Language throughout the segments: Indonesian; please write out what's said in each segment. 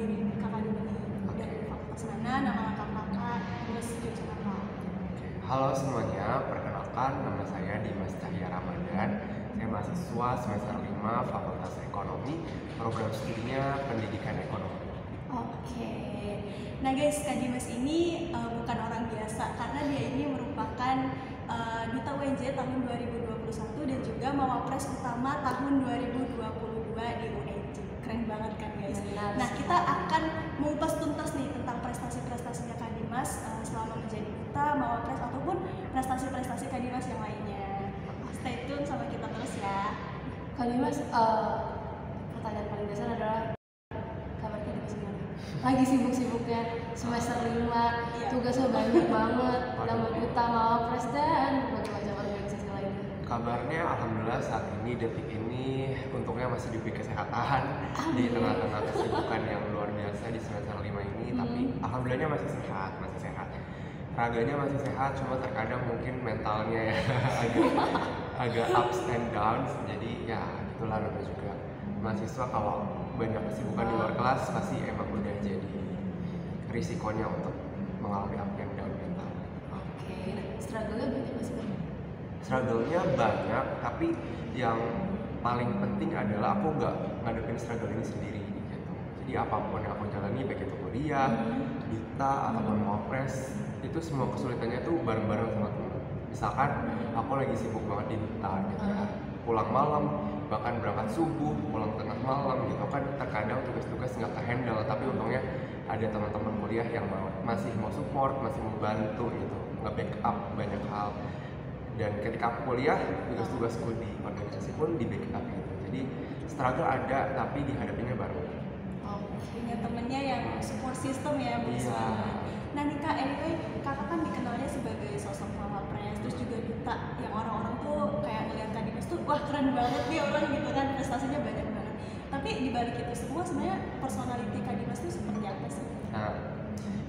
diri kakak dulu nih, dari fakultas mana, nama lengkap kakak, terus jurusan apa. Halo semuanya, perkenalkan nama saya Dimas Cahya Ramadan. Saya mahasiswa semester 5 Fakultas Ekonomi, program studinya Pendidikan Ekonomi. Oke. Nah guys, Kak Dimas ini bukan orang biasa karena dia ini merupakan Duta UNJ tahun 2021 dan juga Mawapres Utama tahun 2022 di UNJ. Keren banget kan guys. Nah, kita akan mengupas tuntas nih tentang prestasi-prestasinya Kak Dimas selama menjadi Duta, Mawapres ataupun prestasi-prestasi Kak Dimas yang lainnya. Stay tune sama kita terus ya. Kak Dimas, pertanyaan paling dasar adalah kabar Kak Dimas gimana? Lagi sibuk-sibuknya semester 5, Iya. tugasnya banyak banget, nama Duta, Mawapres dan berbagai macam organisasi lainnya. Kabarnya alhamdulillah saat ini detik ini untungnya masih diberi kesehatan di tengah-tengah kesibukan yang luar biasa di semester 5 ini, tapi alhamdulillahnya masih sehat. Raganya masih sehat, cuma terkadang mungkin mentalnya ya agak ups and downs. Jadi ya itulah namanya juga mahasiswa, kalau banyak kesibukan di luar kelas pasti emang udah jadi risikonya untuk mengalami up and down mental. Oke, struggle-nya banyak masih kan? Struggle-nya banyak, tapi yang paling penting adalah aku nggak ngadepin struggle ini sendiri gitu. Jadi apapun yang aku jalani, baik itu kuliah, duta, ataupun mawapres, itu semua kesulitannya tuh bareng-bareng sama teman. Misalkan aku lagi sibuk banget di duta gitu ya, pulang malam, bahkan berangkat subuh, pulang tengah malam gitu kan, terkadang tugas-tugas nggak kehandle, tapi untungnya ada teman-teman kuliah yang masih mau support, masih mau bantu gitu, nge-backup banyak hal. Dan ketika aku kuliah, tugas-tugasku di organisasi pun di backup gitu. Jadi struggle ada, tapi dihadapinya bareng. Punya temennya yang support system ya, bagus Iya. banget. Nah nih Kak, anyway, kakak kan dikenalnya sebagai sosok Mawapres, terus juga duta yang orang-orang tuh kayak ngeliat Kak Dimas tuh, wah keren banget nih orang gitu kan, prestasinya banyak banget. Tapi dibalik itu semua sebenarnya personality Kak Dimas tuh seperti apa sih? Nah,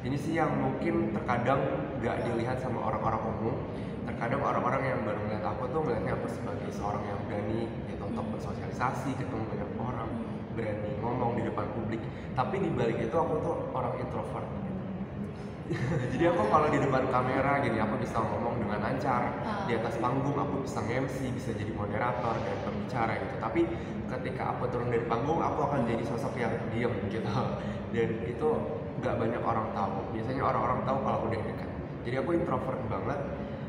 ini sih yang mungkin terkadang nggak dilihat sama orang-orang umum. Terkadang orang-orang yang baru melihat aku tuh melihatnya aku sebagai seorang yang berani gitu untuk bersosialisasi, ketemu banyak orang, berani ngomong di depan publik. Tapi di balik itu aku tuh orang introvert gitu. Jadi aku kalau di depan kamera gini, aku bisa ngomong dengan lancar. Di atas panggung aku bisa MC, bisa jadi moderator dan pembicara gitu. Tapi ketika aku turun dari panggung, aku akan jadi sosok yang diem gitu. Dan itu nggak banyak orang tahu. Biasanya orang-orang tahu kalau udah dekat. Jadi aku introvert banget.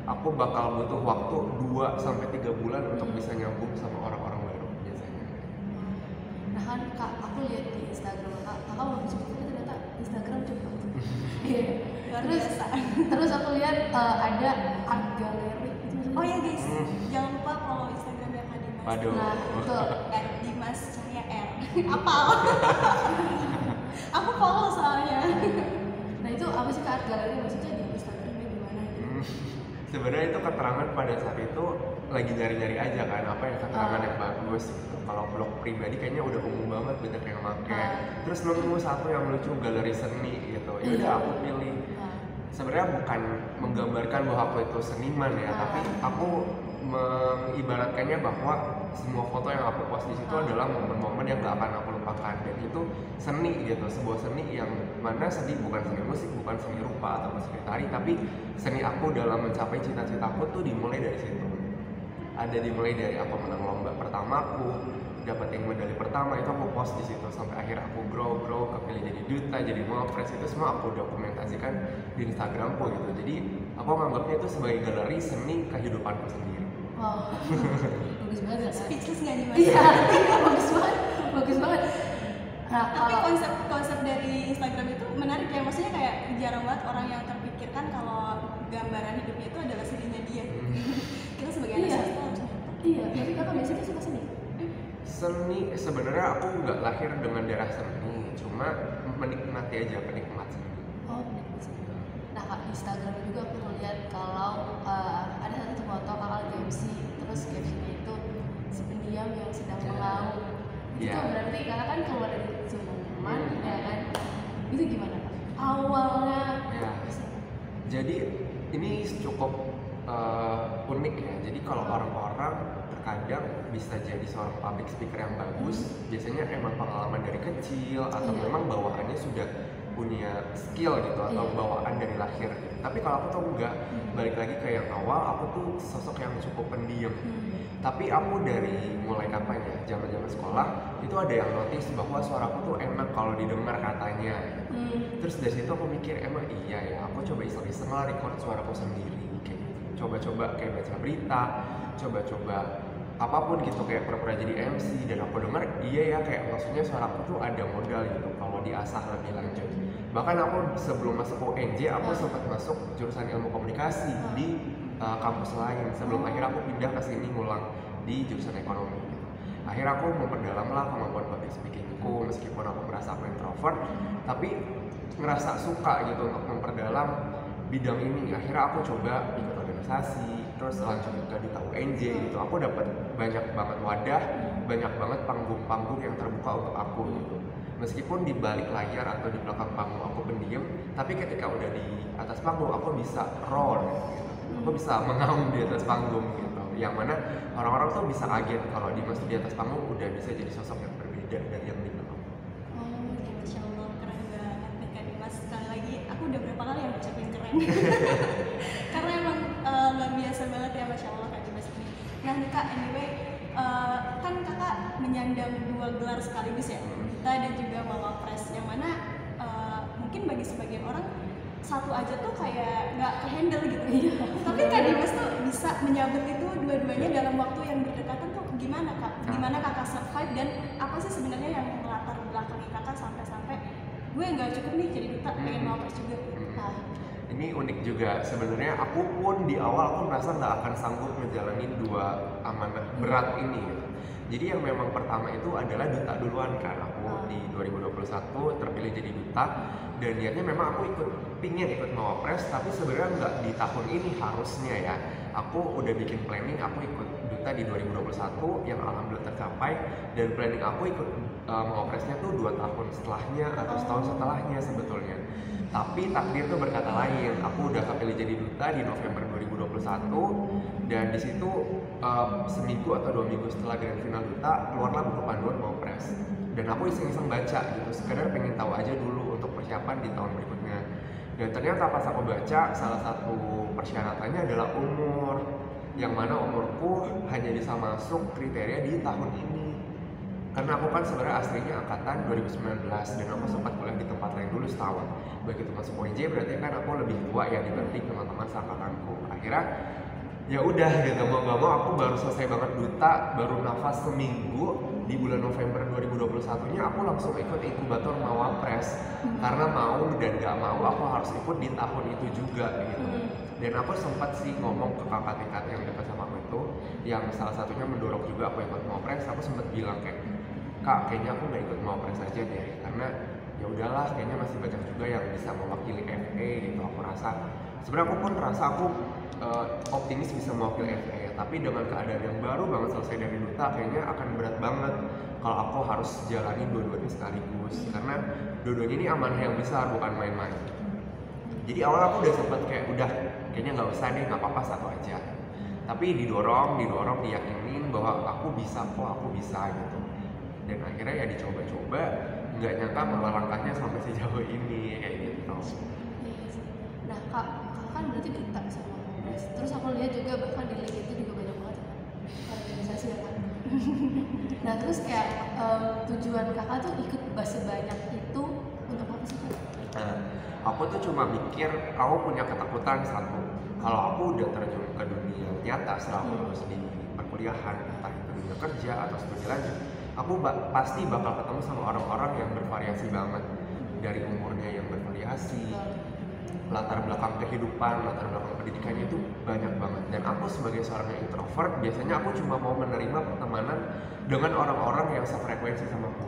Aku bakal butuh waktu 2-3 bulan untuk bisa nyambung sama orang-orang baru biasanya. Nah kan Kak, aku lihat di Instagram kakak mau sebetulnya ternyata Instagram cepet. Iya. Luar Terus biasa. terus aku lihat ada art gallery itu maksudnya. Oh ya guys, jangan lupa follow Instagramnya Kak Dimas. Waduh. Nah, betul. Dimas Cahya R. Apa? Aku follow soalnya. Nah itu apa sih Kak art gallery, maksudnya di Instagramnya gimana gitu? Sebenarnya itu keterangan pada saat itu lagi nyari-nyari aja kan, apa yang keterangan yang bagus gitu. Kalau blog pribadi kayaknya udah umum banget, banyak yang make. Terus nemu satu yang lucu, galeri seni gitu. Ya udah aku pilih. Sebenarnya bukan menggambarkan bahwa aku itu seniman ya, tapi aku mengibaratkannya bahwa semua foto yang aku post di situ adalah momen-momen yang gak akan aku lupakan, dan itu seni gitu, sebuah seni yang mana seni bukan seni musik, bukan seni rupa atau seni tari, tapi seni aku dalam mencapai cita-citaku tuh dimulai dari situ. Ada dimulai dari aku menang lomba pertamaku, dapetin medali pertama, itu aku post di situ sampai akhir aku grow kepilih jadi duta, jadi mawapres, itu semua aku dokumentasikan di Instagramku gitu. Jadi aku menganggapnya itu sebagai galeri seni kehidupanku sendiri. Wow, bagus banget ya Kak? Speechless nggak Dimas? Iya, bagus banget. Nah, Tapi kalau konsep dari Instagram itu menarik ya, maksudnya kayak jarang banget orang yang terpikirkan kalau gambaran hidupnya itu adalah seninya dia. Kita sebagai anak Iya. sastra harus ngerti. iya, tapi kakak biasanya suka seni? Seni sebenarnya aku nggak lahir dengan darah seni, cuma menikmati aja, penikmat seni. Oh, penikmat seni. Nah Kak, di Instagram juga aku melihat kalau ada satu foto kakak lagi MC, terus captionnya itu si pendiam yang sedang Iya. mengaum. Itu Iya. berarti kakak kan keluar dari zona nyaman, ya kan? Itu gimana Kak? Awalnya Ya. Jadi ini cukup unik ya. Jadi kalau orang-orang terkadang bisa jadi seorang public speaker yang bagus, biasanya emang pengalaman dari kecil atau memang bawaannya sudah punya skill gitu atau bawaan dari lahir gitu. Tapi kalau aku tuh enggak, balik lagi ke yang awal, aku tuh sosok yang cukup pendiam. Tapi aku dari mulai kapan ya, zaman-zaman sekolah itu ada yang notice bahwa suaraku tuh enak kalau didengar katanya. Terus dari situ aku mikir emang iya ya, aku coba iseng-iseng lah record suaraku sendiri kayak gitu. Coba-coba kayak baca berita, coba-coba apapun gitu kayak pura-pura jadi MC, dan aku dengar iya ya kayak maksudnya suaraku tuh ada modal gitu kalau diasah lebih lanjut. Bahkan aku sebelum masuk UNJ aku sempat masuk jurusan ilmu komunikasi di kampus lain sebelum akhirnya aku pindah ke sini ngulang di jurusan ekonomi gitu. Akhirnya aku memperdalam lah kemampuan public speakingku, meskipun aku merasa aku introvert tapi ngerasa suka gitu untuk memperdalam bidang ini. Akhirnya aku coba ikut organisasi, terus lanjut juga di UNJ gitu. Aku dapat banyak banget wadah, banyak banget panggung-panggung yang terbuka untuk aku gitu. Meskipun di balik layar atau di belakang panggung aku pendiam, tapi ketika udah di atas panggung aku bisa roar gitu. Aku bisa mengaum di atas panggung gitu. Yang mana orang-orang tuh bisa kaget kalau Dimas di atas panggung udah bisa jadi sosok yang berbeda dari yang di belakang. Masya Allah, keren banget nih Kak Dimas. Sekali lagi, aku udah berapa kali yang ucapin keren. Karena emang luar biasa banget ya Masya Allah Kak Dimas ini. Nah nih Kak, anyway, kan kakak menyandang 2 gelar sekaligus ya, Duta dan juga Mawapres, yang mana mungkin bagi sebagian orang satu aja tuh kayak nggak kehandle gitu. Tapi Kak Dimas tuh bisa menyabet itu dua-duanya dalam waktu yang berdekatan tuh gimana Kak? Gimana kakak survive dan apa sih sebenarnya yang melatar belakangi kakak sampai gue nggak cukup nih jadi duta, pengen Mawapres juga. Ini unik juga sebenarnya. Aku pun di awal aku merasa nggak akan sanggup ngejalanin 2 amanah berat ini gitu. Jadi yang memang pertama itu adalah duta duluan kan. Aku di 2021 terpilih jadi duta dan niatnya memang aku pingin ikut Mawapres, tapi sebenarnya nggak di tahun ini harusnya ya. Aku udah bikin planning aku ikut duta di 2021 yang alhamdulillah tercapai, dan planning aku ikut Mawapresnya tuh 2 tahun setelahnya atau setahun setelahnya sebetulnya. Tapi takdir tuh berkata lain. Aku udah kepilih jadi duta di November 2021 dan di situ seminggu atau 2 minggu setelah grand final duta keluarlah buku panduan Mawapres. Dan aku iseng-iseng baca gitu, sekedar pengen tahu aja dulu untuk persiapan di tahun berikutnya. Dan ternyata pas aku baca, salah satu persyaratannya adalah umur, yang mana umurku hanya bisa masuk kriteria di tahun ini. Karena aku kan sebenarnya aslinya angkatan 2019 dan aku sempat kuliah di tempat lain dulu setahun. Begitu masuk UNJ berarti kan aku lebih tua ya dibanding teman-teman seangkatanku. Akhirnya ya udah gitu, mau gak mau aku baru selesai banget duta, baru nafas seminggu di bulan November 2021 nya aku langsung ikut inkubator Mawapres. Karena mau dan gak mau aku harus ikut di tahun itu juga gitu. Dan aku sempat sih ngomong ke kakak tingkat yang dekat sama aku itu, yang salah satunya mendorong juga aku ikut Mawapres. Aku sempat bilang kayak, Kak, kayaknya aku nggak ikut Mawapres aja deh, karena ya udahlah, kayaknya masih banyak juga yang bisa mewakili FE gitu. Aku rasa, sebenarnya aku pun rasa aku optimis bisa mewakili FE, tapi dengan keadaan yang baru banget selesai dari duta, kayaknya akan berat banget kalau aku harus jalani dua-duanya sekaligus, karena dua-duanya ini amanah yang besar, bukan main-main. Jadi awal aku udah sempet kayak udah kayaknya nggak usah deh, nggak apa-apa satu aja. Tapi didorong, diyakinin bahwa aku bisa gitu. Dan akhirnya ya dicoba-coba, nggak nyangka malah langkahnya sampai sejauh ini kayak gitu. Nah kak kan berarti duta sama Mawapres. Terus aku lihat juga bahkan di link itu juga banyak banget organisasi ya kan. Nah terus kayak tujuan kakak tuh ikut sebanyak itu untuk apa sih kak? Nah, aku tuh cuma mikir, aku punya ketakutan satu, kalau aku udah terjun ke dunia nyata setelah aku lulus di perkuliahan, entah itu dunia kerja atau studi lanjut, aku pasti bakal ketemu sama orang-orang yang bervariasi banget, dari umurnya yang bervariasi, latar belakang kehidupan, latar belakang pendidikannya itu banyak banget. Dan aku sebagai seorang yang introvert, biasanya aku cuma mau menerima pertemanan dengan orang-orang yang sefrekuensi sama aku.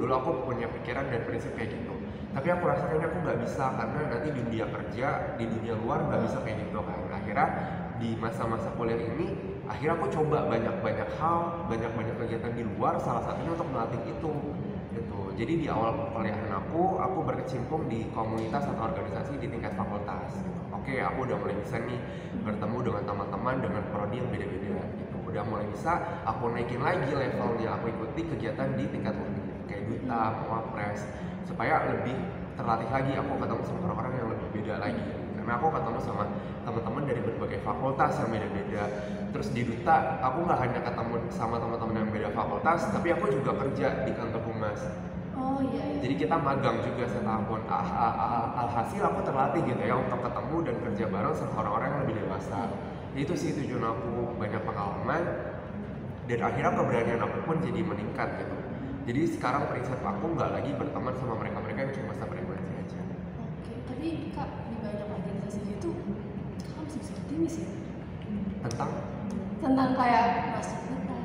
Dulu aku punya pikiran dan prinsip kayak gitu. Tapi aku rasa kayaknya aku nggak bisa, karena nanti di dunia kerja, di dunia luar nggak bisa kayak gitu kan. Akhirnya di masa-masa kuliah ini, akhirnya aku coba banyak-banyak hal, banyak-banyak kegiatan di luar, salah satunya untuk melatih itu gitu. Jadi di awal perkuliahan aku berkecimpung di komunitas atau organisasi di tingkat fakultas gitu. Oke, aku udah mulai bisa nih bertemu dengan teman-teman dengan prodi yang beda-beda gitu. Udah mulai bisa aku naikin lagi levelnya, aku ikuti kegiatan di tingkat univ kayak duta, mawapres, supaya lebih terlatih lagi, aku ketemu sama orang-orang yang lebih beda lagi. Karena aku ketemu sama teman-teman dari berbagai fakultas yang beda-beda. Terus di duta, aku nggak hanya ketemu sama teman-teman yang beda fakultas, tapi aku juga kerja di kantor humas. Oh iya, iya. Jadi kita magang juga setahun. Alhasil aku terlatih gitu ya untuk ketemu dan kerja bareng sama orang-orang yang lebih dewasa. Itu sih tujuan aku, banyak pengalaman dan akhirnya keberanian aku pun jadi meningkat gitu. Jadi sekarang prinsip aku nggak lagi berteman sama mereka-mereka yang cuma sefrekuensi aja. Oke, tapi Kak di banyak organisasi itu Kak masih bisa optimis ya? Tentang kayak masuk duta,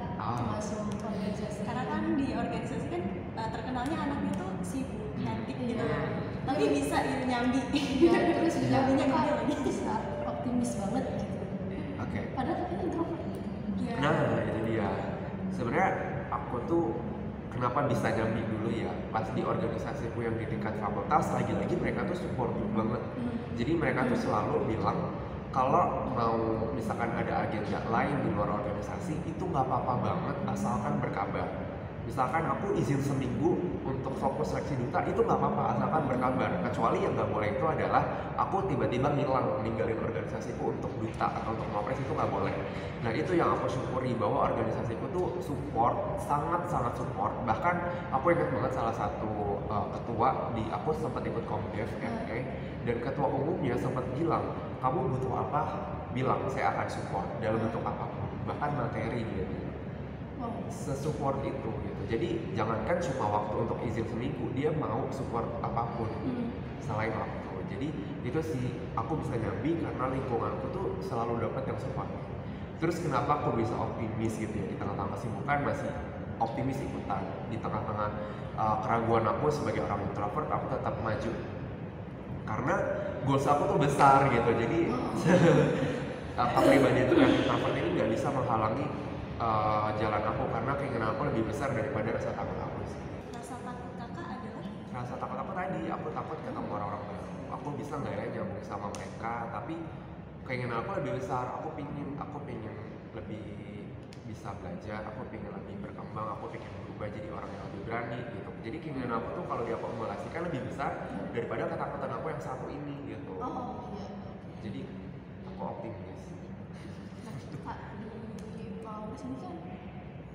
masuk organisasi. Karena kan di organisasi kan terkenalnya anaknya tuh sibuk, hektik gitu. Iya. Tapi bisa gitu nyambi. Ya, terus juga Nyambinya Kak gede lagi. bisa optimis banget gitu. Oke. Padahal Kakak introvert. Iya. Nah, itu dia. Sebenarnya aku tuh kenapa bisa nyambi dulu ya, pas di organisasiku yang di tingkat fakultas, lagi-lagi mereka tuh supportive banget. Jadi mereka tuh selalu bilang kalau mau misalkan ada agenda lain di luar organisasi itu nggak apa-apa banget asalkan berkabar. Misalkan aku izin seminggu untuk fokus seleksi duta, itu nggak apa-apa asalkan berkabar. Kecuali yang nggak boleh itu adalah aku tiba-tiba ngilang, ninggalin organisasiku untuk duta atau untuk mapres, itu nggak boleh. Nah itu yang aku syukuri, bahwa organisasiku tuh support, sangat-sangat support. Bahkan aku ingat banget salah satu ketua di, aku sempat ikut Komdev FE, dan ketua umumnya sempat bilang, kamu butuh apa? Bilang, saya akan support dalam bentuk apapun, bahkan materi dia bilang. Sesupport itu gitu. Jadi jangankan cuma waktu untuk izin seminggu, dia mau support apapun selain waktu. Jadi itu sih aku bisa nyambi karena lingkunganku tuh selalu dapat yang support. Terus kenapa aku bisa optimis gitu ya, di tengah-tengah kesibukan masih optimis ikutan, di tengah-tengah keraguan aku sebagai orang introvert, aku tetap maju karena goals aku tuh besar gitu. Jadi kepribadian itu yang introvert ini nggak bisa menghalangi jalan aku, karena keinginan aku lebih besar daripada rasa takut aku sih. Rasa takut kakak adalah? Rasa takut aku tadi, aku takut ketemu orang-orang baru. Aku bisa nggak ya nyambung sama mereka, tapi keinginan aku lebih besar. Aku pingin lebih bisa belajar, aku pingin lebih berkembang, aku pingin berubah jadi orang yang lebih berani gitu. Jadi keinginan aku tuh kalau diakumulasikan lebih besar daripada ketakutan aku yang satu ini gitu. Oh iya. Jadi aku optimis. Nah, Kak di Mawapres ini kan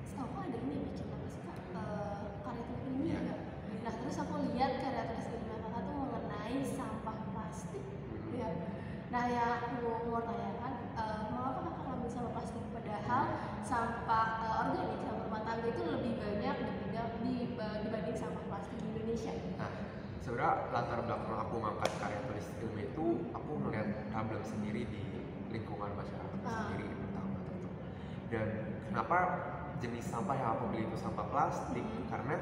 setahu aku ada ini bikin apa sih Kak, karya tulis ilmiah nggak? Nah terus aku lihat karya tulis ilmiah Kakak tuh mengenai sampah plastik ya. Nah yang aku mau tanyakan, mengapa Kakak ngambil sampah plastik padahal sampah organik, sampah rumah tangga itu lebih banyak dibanding sampah plastik di Indonesia? Nah, sebenarnya latar belakang aku mengangkat karya tulis ilmiah itu, aku melihat problem sendiri di lingkungan masyarakat sendiri pertama tentu. Dan kenapa jenis sampah yang aku pilih itu sampah plastik? Karena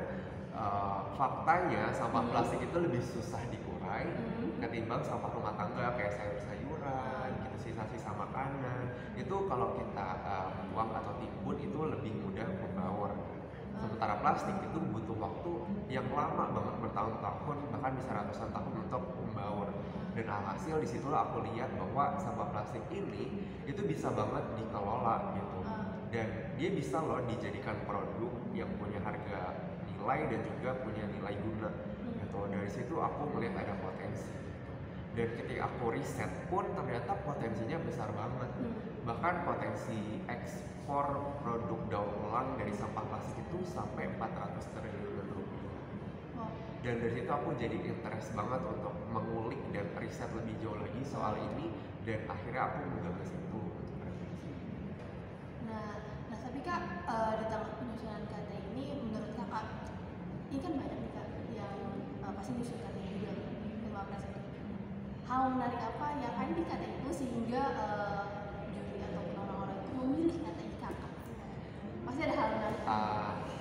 faktanya sampah plastik itu lebih susah dikurai ketimbang sampah rumah tangga kayak sayur-sayuran, gitu, sisa-sisa makanan. Itu kalau kita buang atau timbun itu lebih mudah membaur. Sementara plastik itu butuh waktu yang lama banget, bertahun-tahun, bahkan bisa ratusan tahun untuk membaur. Dan alhasil disitulah aku lihat bahwa sampah plastik ini itu bisa banget dikelola gitu. Dan dia bisa loh dijadikan produk yang punya harga nilai dan juga punya nilai guna gitu. Dari situ aku melihat ada potensi gitu. Dan ketika aku riset pun ternyata potensinya besar banget. Bahkan potensi ekspor produk daur ulang dari sampah plastik itu sampai 400 triliun rupiah. Dan dari situ aku jadi interest banget untuk mengulik dan riset lebih jauh lagi soal ini, dan akhirnya aku menggagas itu untuk revisi. Nah tapi Kak, di tengah penyusunan KT ini menurut Kakak, ini kan banyak nih Kak yang pasti nyusun KT juga ke Mawapres itu. Hal menarik apa yang ada di KT itu sehingga juri ataupun orang-orang itu memilih KTI Kakak? Pasti ada hal menarik.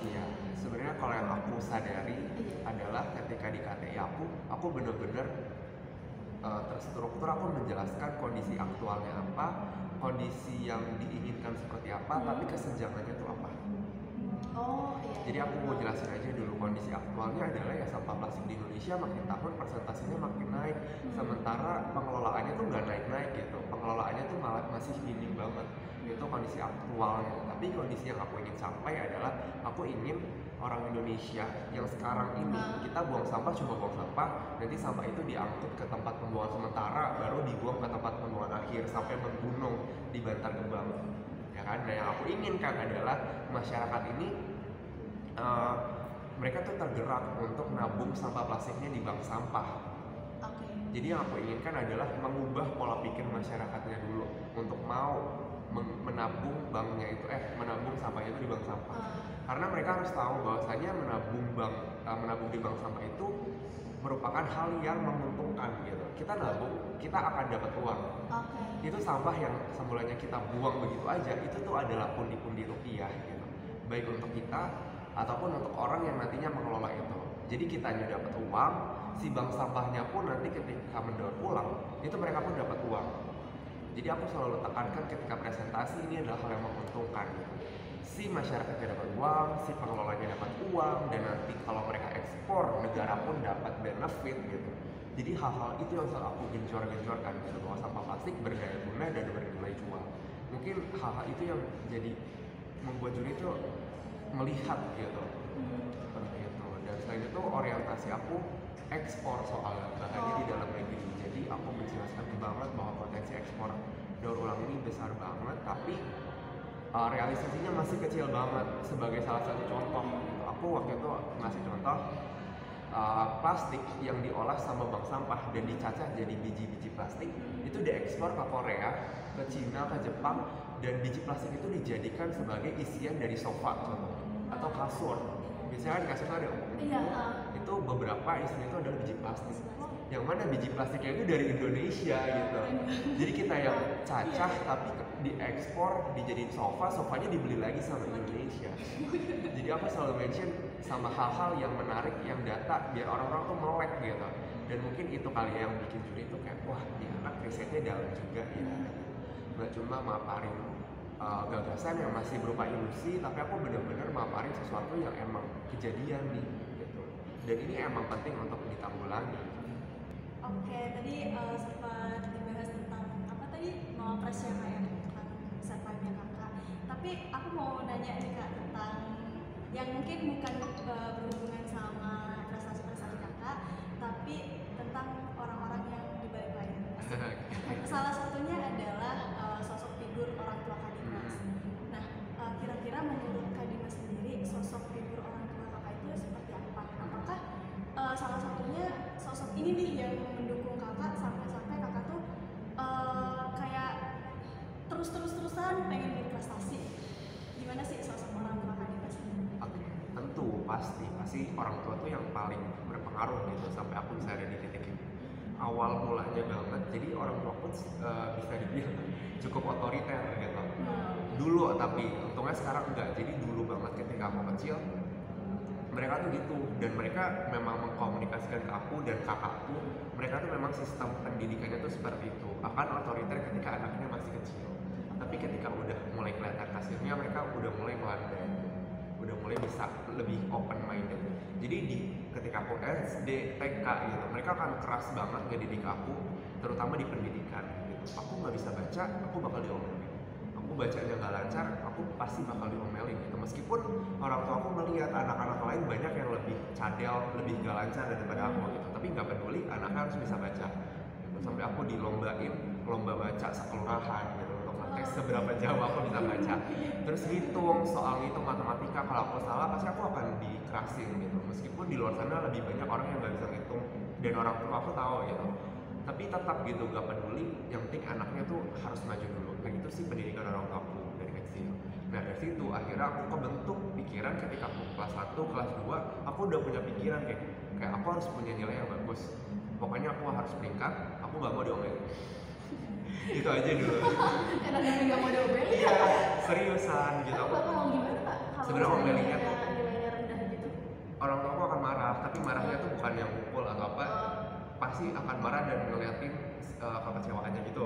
Iya, sebenarnya kalau yang aku sadari adalah ketika di KTI aku benar-benar terstruktur, aku menjelaskan kondisi aktualnya apa, kondisi yang diinginkan seperti apa, tapi kesenjangannya itu apa. Oh iya. Jadi aku mau jelasin aja dulu kondisi aktualnya adalah ya sampah plastik di Indonesia makin tahun persentasenya makin naik, sementara pengelolaannya tuh nggak naik-naik gitu, pengelolaannya tuh malah masih minim banget. Itu kondisi aktualnya. Tapi kondisi yang aku ingin sampai adalah aku ingin orang Indonesia yang sekarang ini kita buang sampah cuma buang sampah, nanti sampah itu diangkut ke tempat pembuangan sementara, baru dibuang ke tempat pembuangan akhir sampai menggunung di Bantar Gebang. Ya kan? Nah yang aku inginkan adalah masyarakat ini mereka tuh tergerak untuk nabung sampah plastiknya di bank sampah. Oke. Jadi yang aku inginkan adalah mengubah pola pikir masyarakatnya dulu untuk mau menabung banknya itu menabung sampahnya itu di bank sampah. Karena mereka harus tahu bahwasanya menabung di bank sampah itu merupakan hal yang menguntungkan gitu. Kita nabung, kita akan dapat uang. Itu sampah yang semulanya kita buang begitu aja, itu tuh adalah pundi-pundi rupiah gitu. Baik untuk kita ataupun untuk orang yang nantinya mengelola itu. Jadi kitanya dapat uang, si bank sampahnya pun nanti ketika mendaur ulang, itu mereka pun dapat uang. Jadi aku selalu tekankan ketika presentasi ini adalah hal yang menguntungkan gitu. Si masyarakatnya dapat uang, si pengelolanya dapat uang, dan nanti kalau mereka ekspor, negara pun dapat benefit gitu. Jadi hal-hal itu yang selalu aku gencor-gencorkan gitu, bahwa sampah plastik berdaya guna dan bernilai jual. Mungkin hal-hal itu yang jadi membuat juri itu melihat gitu seperti itu. Dan selain itu orientasi aku ekspor soalnya bahannya di dalam negeri. Jadi aku menjelaskan banget bahwa potensi ekspor daur ulang ini besar banget, tapi realisasinya masih kecil banget. Sebagai salah satu contoh, aku waktu itu ngasih contoh plastik yang diolah sama bank sampah dan dicacah jadi biji-biji plastik itu diekspor ke Korea, ke Cina, ke Jepang, dan biji plastik itu dijadikan sebagai isian dari sofa contohnya atau kasur. Biasanya di kasur ada itu beberapa isinya itu adalah biji plastik. Yang mana biji plastiknya itu dari Indonesia gitu. Jadi kita yang cacah tapi diekspor, dijadiin sofa, sofanya dibeli lagi sama Indonesia. Jadi aku selalu mention sama hal-hal yang menarik, yang data, biar orang-orang tuh melek gitu. Dan mungkin itu kali yang bikin juri itu kayak, wah ini anak risetnya dalam juga ya. Nggak cuma maparin gagasan yang masih berupa ilusi, tapi aku benar-benar maparin sesuatu yang emang kejadian nih gitu. Dan ini emang penting untuk ditanggulangi. Oke, tadi sempat dibahas tentang apa tadi mawapres ya kak, yang tentang setnya kakak. Tapi aku mau nanya nih kak tentang yang mungkin bukan berhubungan sama prestasi-prestasi kakak, tapi tentang orang-orang yang di balik layar. Salah satunya adalah sosok figur orang tua Kak Dimas. Nah, kira-kira menurut Kak Dimas sendiri sosok figur orang tua kakak itu seperti apa? Apakah salah satunya sosok ini nih yang mendukung kakak sampai kakak tuh kayak terus-terusan pengen berprestasi? Gimana sih sosok orang tua Kak Dimas ini? Tentu pasti orang tua tuh yang paling berpengaruh gitu sampai aku bisa ada di titik ini. Awal mulanya banget, jadi orang tua pun bisa dibilang cukup otoriter gitu. Dulu, tapi untungnya sekarang enggak. Jadi dulu banget ketika aku kecil, mereka tuh gitu, dan mereka memang mengkomunikasikan ke aku dan kakakku. Mereka tuh memang sistem pendidikannya tuh seperti itu, akan otoriter ketika anaknya masih kecil. Tapi ketika udah mulai kelihatan hasilnya, mereka udah mulai melandai, udah mulai bisa lebih open minded. Jadi ketika aku SD, TK gitu, mereka akan keras banget ngedidik aku, terutama di pendidikan gitu. Aku nggak bisa baca, aku bakal diomelin. Aku bacanya nggak lancar, aku pasti bakal diomelin gitu. Meskipun orang tua aku melihat anak-anak lain banyak yang lebih cadel, lebih nggak lancar daripada aku gitu, tapi nggak peduli, anaknya harus bisa baca gitu. Sampai aku dilombain lomba baca sekelurahan gitu, untuk ngetes seberapa jauh aku bisa baca. Terus hitung, soal ngitung matematika, kalau aku salah pasti aku akan dikerasin gitu. Meskipun di luar sana lebih banyak orang yang nggak bisa ngitung dan orang tua aku tahu gitu, tapi tetap gitu gak peduli, yang penting anaknya tuh harus maju dulu. Nah itu sih pendidikan orang tua aku dari kecil. Nah dari situ akhirnya aku kebentuk pikiran ketika aku kelas 1, kelas 2, aku udah punya pikiran kayak aku harus punya nilai yang bagus. Pokoknya aku harus peringkat, aku gak mau diomelin. Itu aja dulu. Karena dari nggak mau diomelin. Iya, seriusan gitu. Aku mau gimana kak? Sebenarnya omelinnya tuh nilainya rendah gitu. orang tua aku akan marah, tapi marahnya tuh bukan yang pukul atau apa, pasti akan marah dan ngeliatin kekecewaannya gitu.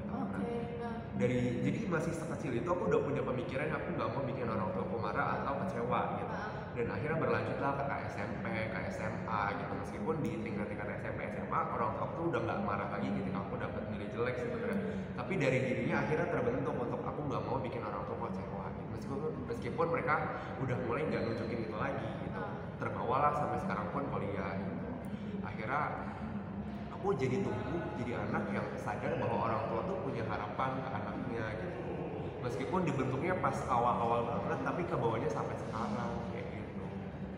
gitu. Nah. Jadi masih sekecil itu aku udah punya pemikiran aku nggak mau bikin orang tua aku marah atau kecewa gitu. Dan akhirnya berlanjutlah ke SMP, ke SMA gitu. Meskipun di tingkat-tingkat SMP, SMA orang tua aku udah nggak marah lagi ketika aku dapat nilai jelek sebenarnya. Tapi dari dirinya akhirnya terbentuk untuk aku nggak mau bikin orang tua kecewa. Gitu. Meskipun mereka udah mulai nggak nunjukin itu lagi gitu. Terbawalah sampai sekarang pun kuliah gitu. Akhirnya aku jadi tumbuh jadi anak yang sadar bahwa orang tua tuh punya harapan ke anaknya gitu. Meskipun dibentuknya pas awal-awal banget, tapi kebawahnya sampai sekarang kayak gitu.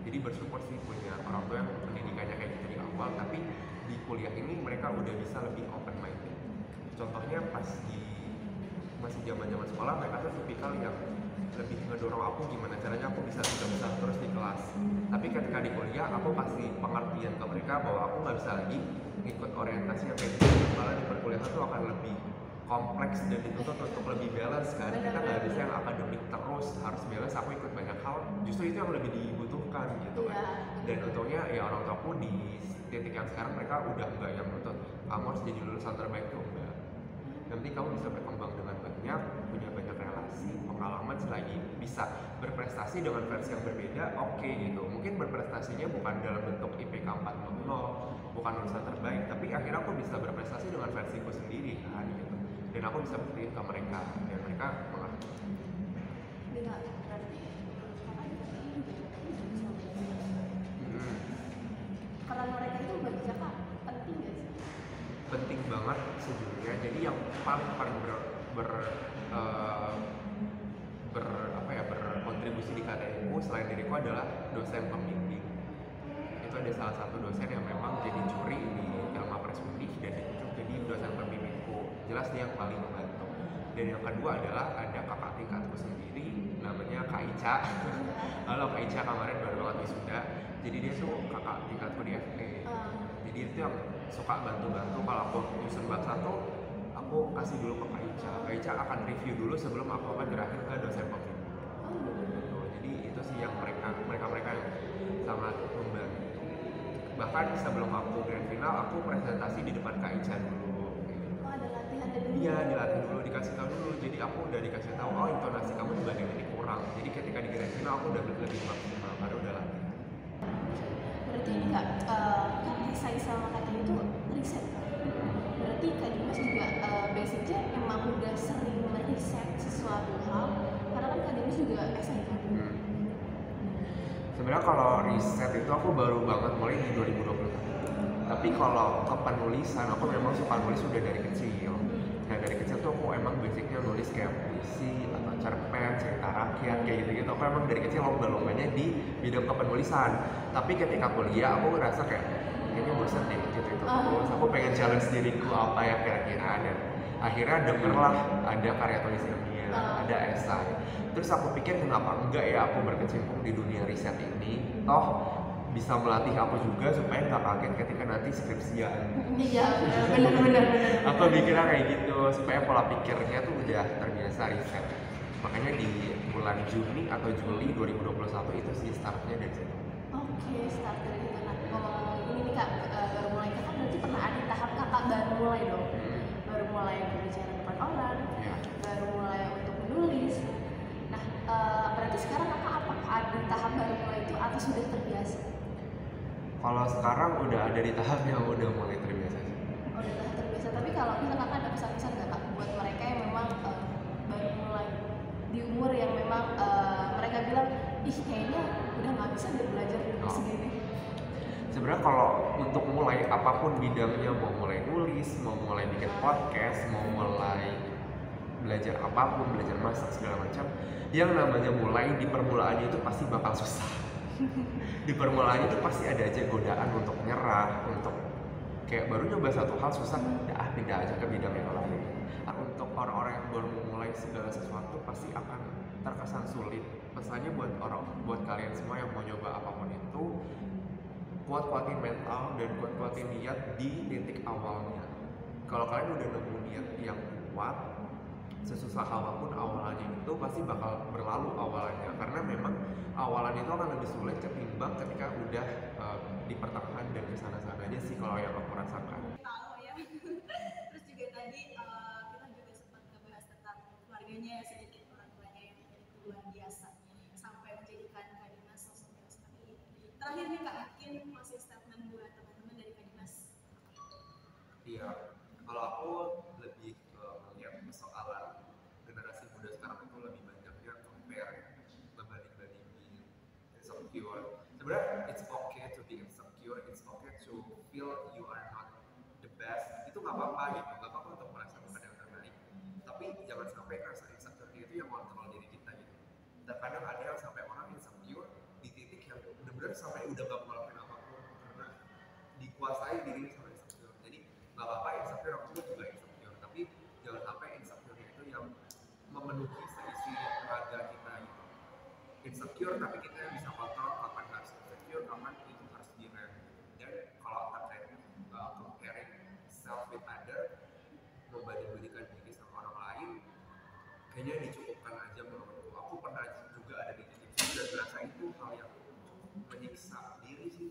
Jadi bersyukur sih punya orang tua yang pendidikannya kayak gitu di awal, tapi di kuliah ini mereka udah bisa lebih open minded. Contohnya pas di masih zaman-zaman sekolah mereka tuh tipikal yang lebih ngedorong aku gimana caranya aku bisa besar terus di kelas. Tapi ketika di kuliah aku kasih pengertian ke mereka bahwa aku nggak bisa lagi ikut orientasi yang kayak gitu. Malah di perkuliahan tuh akan lebih kompleks dan dituntut untuk lebih balance kan. Kita nggak bisa yang akademik terus harus balance. Aku ikut banyak hal. Justru itu yang lebih dibutuhkan gitu kan. Dan untungnya ya orang tua aku di titik yang sekarang mereka udah nggak yang menuntut kamu harus jadi lulusan terbaik tuh enggak. Nanti kamu bisa berkembang dengan banyak, punya banyak relasi, pengalaman selagi bisa berprestasi dengan versi yang berbeda, oke gitu. Mungkin berprestasinya bukan dalam bentuk IPK 4.0, bukan lulusan terbaik, tapi akhirnya aku bisa berprestasi dengan versiku sendiri kan gitu. Dan aku bisa buktiin ke mereka, dan mereka mengerti. Peran mereka itu bagi kakak penting gak sih? Penting banget sejujurnya. Jadi yang paling berkontribusi di KTIku selain diriku adalah dosen pembimbing. Itu ada salah satu dosen yang memang jadi juri di Ilma Pres Putih dan ditunjuk jadi dosen pembimbingku. Jelas dia yang paling membantu. Dan yang kedua adalah ada kakak tingkatku sendiri namanya Kak Ica. Halo Kak Ica, kemarin baru banget wisuda. Jadi dia tuh kakak tingkatku di FP. Jadi itu yang suka bantu-bantu kalau aku nyusun bab 1 aku kasih dulu ke Kak Ica. Kak Ica akan review dulu sebelum aku akan gerakin ke dosen pembimbing. Jadi itu sih yang mereka yang sangat membantu. Bahkan sebelum aku grand final aku presentasi di depan Kak Ica dulu. Ada latihan dulu? Iya, dilatih dulu, dikasih tahu dulu. Jadi aku udah dikasih tahu, oh intonasi kamu di bagian ini kurang. Jadi ketika di grand final aku udah lebih maksimal karena udah latihan. Berarti ini kak Saya sama Kak itu riset. Berarti Kak Dimas juga basicnya emang udah sering meriset sesuatu hal. Karena kan Kak Dimas juga esai kan? Sebenarnya kalau riset itu aku baru banget mulai di 2021. Tapi kalau ke penulisan aku memang suka nulis udah dari kecil. Nah dari kecil tuh aku emang basicnya nulis kayak puisi atau cerpen, cerita rakyat kayak gitu-gitu. Aku emang dari kecil lomba-lombanya di bidang kepenulisan. Tapi ketika kuliah aku ngerasa kayak kayaknya bosan deh gitu terus. Aku pengen challenge diriku apa ya kira-kira. Dan akhirnya dengerlah ada karya tulis ilmiah, ada esai. Terus aku pikir kenapa enggak ya aku berkecimpung di dunia riset ini. Toh bisa melatih aku juga supaya nggak kaget ketika nanti skripsian. Iya, benar. Aku mikirnya kayak gitu supaya pola pikirnya tuh udah terbiasa riset. Makanya di bulan Juni atau Juli 2021 itu sih startnya dari situ. Oke, start dari situ. Nah, ngomong ini nih kak, baru mulai kakak berarti pernah ada tahap kakak baru mulai dong? Baru mulai berbicara depan orang, baru mulai untuk menulis. Nah, berarti sekarang kakak apakah ada di tahap baru mulai itu atau sudah terbiasa? Kalau sekarang udah ada di tahap yang udah mulai terbiasa sih. Oh, udah tahap terbiasa. Tapi kalau misalnya kakak ada pesan-pesan nggak kak buat mereka yang memang baru mulai di umur yang memang mereka bilang, ih kayaknya udah nggak bisa deh belajar segini. Sebenarnya kalau untuk mulai apapun bidangnya, mau mulai nulis, mau mulai bikin podcast, mau mulai belajar apapun, belajar masak segala macam, yang namanya mulai di permulaannya itu pasti bakal susah. Di permulaannya itu pasti ada aja godaan untuk nyerah, untuk kayak baru nyoba satu hal susah, pindah aja ke bidang yang lain. Untuk orang-orang yang baru memulai segala sesuatu pasti akan terkesan sulit. Pesannya buat kalian semua yang mau nyoba apapun itu, kuat-kuatin mental dan kuat-kuatin niat di titik awalnya. Kalau kalian udah nemu niat yang kuat, sesusah apapun awalannya itu pasti bakal berlalu awalannya, karena memang awalannya itu akan lebih sulit ketimbang ketika udah di pertengahan dan kesana-sananya sih kalau yang aku rasakan. Tahu ya. Terus juga tadi kita juga terakhir nih Kak, mungkin closing statement buat teman-teman dari Kak Dimas. Iya, kalau aku lebih melihat persoalan generasi muda sekarang itu lebih banyaknya compare, membanding-bandingin, insecure. Sebenarnya it's okay to be insecure, it's okay to feel you are not the best. Itu nggak apa-apa gitu, nggak apa-apa untuk merasa bukan yang terbaik. Tapi jangan sampai rasa insecure itu yang kontrol diri kita gitu. Terkadang ada yang sampai orang insecure di titik yang benar-benar sampai udah nggak mau ngelakuin apapun karena dikuasai diri sama insecure. Jadi nggak apa-apa insecure, aku juga insecure, tapi jangan sampai insecure itu yang memenuhi seisi raga kita gitu. Insecure tapi kita yang bisa kontrol kapan harus insecure, kapan itu harus direm. Dan kalau terkait comparing self with other, membanding-bandingkan diri sama orang lain, kayaknya dicukupkan aja menurutku. Aku pernah juga ada di titik itu dan merasa itu hal yang menyiksa diri sih.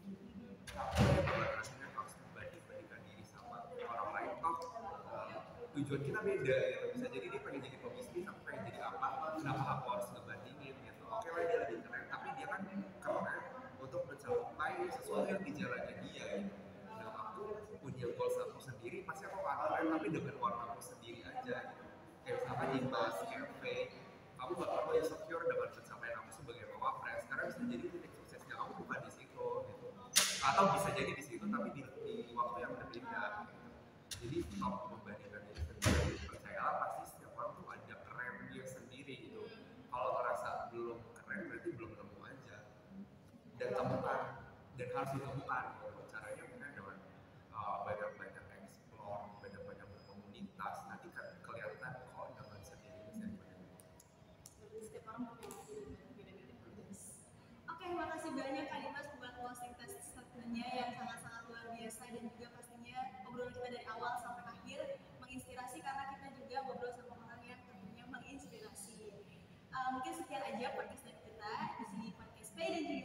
Capek banget rasanya harus membanding-bandingkan diri sama orang lain. Toh tujuan kita beda gitu. Bisa jadi dia pengen jadi pebisnis, aku pengen jadi apa, kenapa aku harus ngebandingin gitu. Oke lah dia lebih keren, tapi dia kan keren untuk mencapai sesuatu yang di jalannya dia gitu. Nah aku punya goals aku sendiri, pasti aku akan keren tapi dengan warna aku sendiri aja gitu. Kayak misalkan Dimas, Cafe, kamu bakal mau insecure dengan pencapaian kamu sebagai mawapres karena bisa jadi titik suksesnya kamu bukan di situ gitu, atau bisa jadi di situ tapi di waktu yang berbeda gitu. Jadi stop membandingkan diri sendiri, percayalah pasti setiap orang tuh ada kerennya sendiri gitu. Kalau merasa belum keren berarti belum nemu aja, dan temukan, dan harus ditemukan gitu. Caranya mungkin dengan banyak-banyak explore, banyak-banyak berkomunitas, nanti kan kelihatan kok dengan sendirinya siapa. Jadi setiap orang punya hasil beda-beda. Oke, makasih banyak Kak Dimas buat closing statement-nya yang sangat-sangat luar biasa, dan juga pastinya obrolan kita dari awal sampai akhir menginspirasi karena kita juga ngobrol sama orang yang tentunya menginspirasi. Mungkin sekian aja podcast dari kita di sini, podcast Pay dan juga